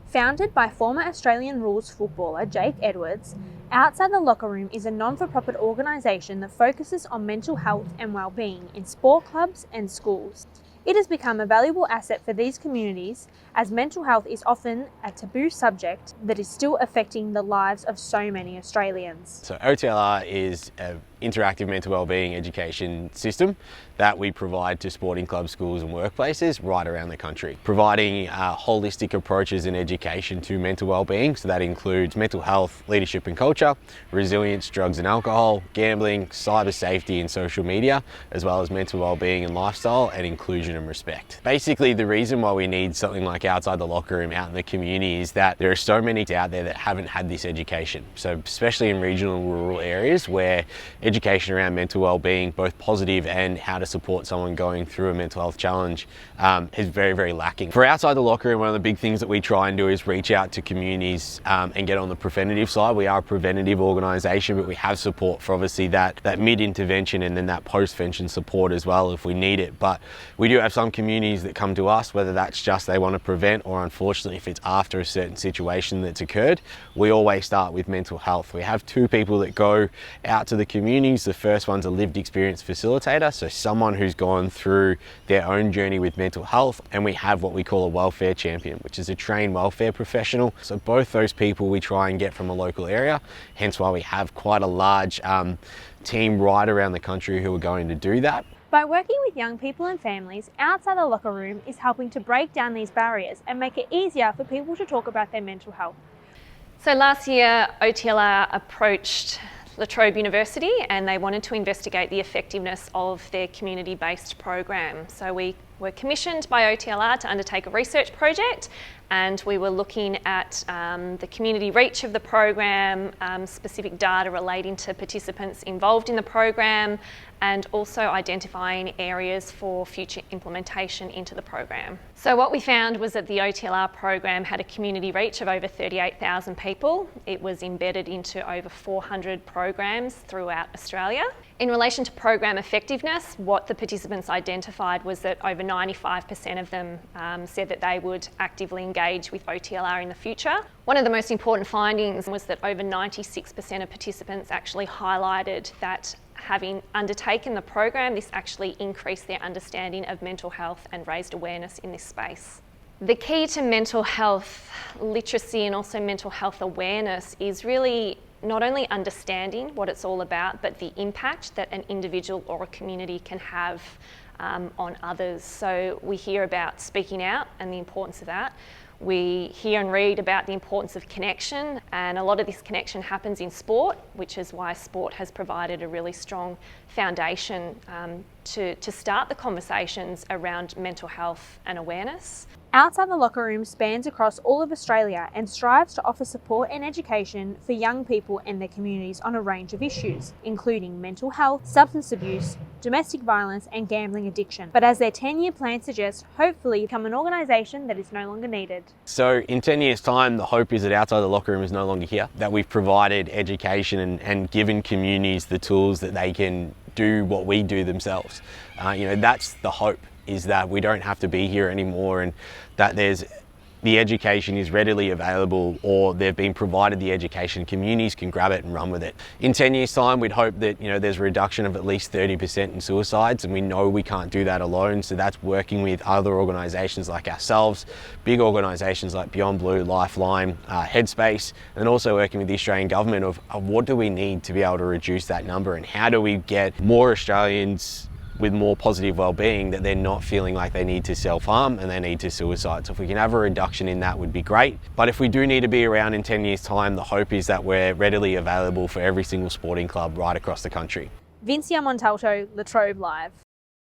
Founded by former Australian rules footballer Jake Edwards, Outside the Locker Room is a non-for-profit organisation that focuses on mental health and well-being in sport clubs and schools. It has become a valuable asset for these communities as mental health is often a taboo subject that is still affecting the lives of so many Australians. So OTLR is an interactive mental wellbeing education system that we provide to sporting clubs, schools and workplaces right around the country, providing holistic approaches in education to mental wellbeing. So that includes mental health, leadership and culture, resilience, drugs and alcohol, gambling, cyber safety and social media, as well as mental wellbeing and lifestyle and inclusion and respect. Basically, the reason why we need something like Outside the Locker Room out in the community is that there are so many out there that haven't had this education. So especially in regional and rural areas where education around mental wellbeing, both positive and how to support someone going through a mental health challenge, is very, very lacking. For Outside the Locker Room, one of the big things that we try and do is reach out to communities and get on the preventative side. We are a preventative organisation, but we have support for obviously that mid-intervention and then that post-vention support as well if we need it. But we do have some communities that come to us, whether that's just they want to prevent or unfortunately if it's after a certain situation that's occurred. We always start with mental health. We have two people that go out to the communities. The first one's a lived experience facilitator, so someone who's gone through their own journey with mental health, and we have what we call a welfare champion, which is a trained welfare professional. So both those people we try and get from a local area, hence why we have quite a large team right around the country who are going to do that. By working with young people and families, Outside the Locker Room is helping to break down these barriers and make it easier for people to talk about their mental health. So last year, OTLR approached La Trobe University and they wanted to investigate the effectiveness of their community-based program. So we were commissioned by OTLR to undertake a research project, and we were looking at the community reach of the program, specific data relating to participants involved in the program, and also identifying areas for future implementation into the program. So what we found was that the OTLR program had a community reach of over 38,000 people. It was embedded into over 400 programs throughout Australia. In relation to program effectiveness, what the participants identified was that over 95% of them said that they would actively engage with OTLR in the future. One of the most important findings was that over 96% of participants actually highlighted that having undertaken the program, this actually increased their understanding of mental health and raised awareness in this space. The key to mental health literacy and also mental health awareness is really not only understanding what it's all about, but the impact that an individual or a community can have on others. So we hear about speaking out and the importance of that. We hear and read about the importance of connection, and a lot of this connection happens in sport, which is why sport has provided a really strong foundation to start the conversations around mental health and awareness. Outside the Locker Room spans across all of Australia and strives to offer support and education for young people and their communities on a range of issues, including mental health, substance abuse, domestic violence and gambling addiction. But as their 10-year plan suggests, hopefully become an organisation that is no longer needed. So in 10 years' time, the hope is that Outside the Locker Room is no longer here, that we've provided education and given communities the tools that they can do what we do themselves. That's the hope, is that we don't have to be here anymore, and that the education is readily available, or they've been provided the education, communities can grab it and run with it. In 10 years' time, we'd hope that there's a reduction of at least 30% in suicides, and we know we can't do that alone, so that's working with other organisations like ourselves, big organisations like Beyond Blue, Lifeline, Headspace, and also working with the Australian government of what do we need to be able to reduce that number, and how do we get more Australians with more positive well-being, that they're not feeling like they need to self-harm and they need to suicide. So if we can have a reduction in that, would be great. But if we do need to be around in 10 years' time, the hope is that we're readily available for every single sporting club right across the country. Vincia Montalto, La Trobe Live.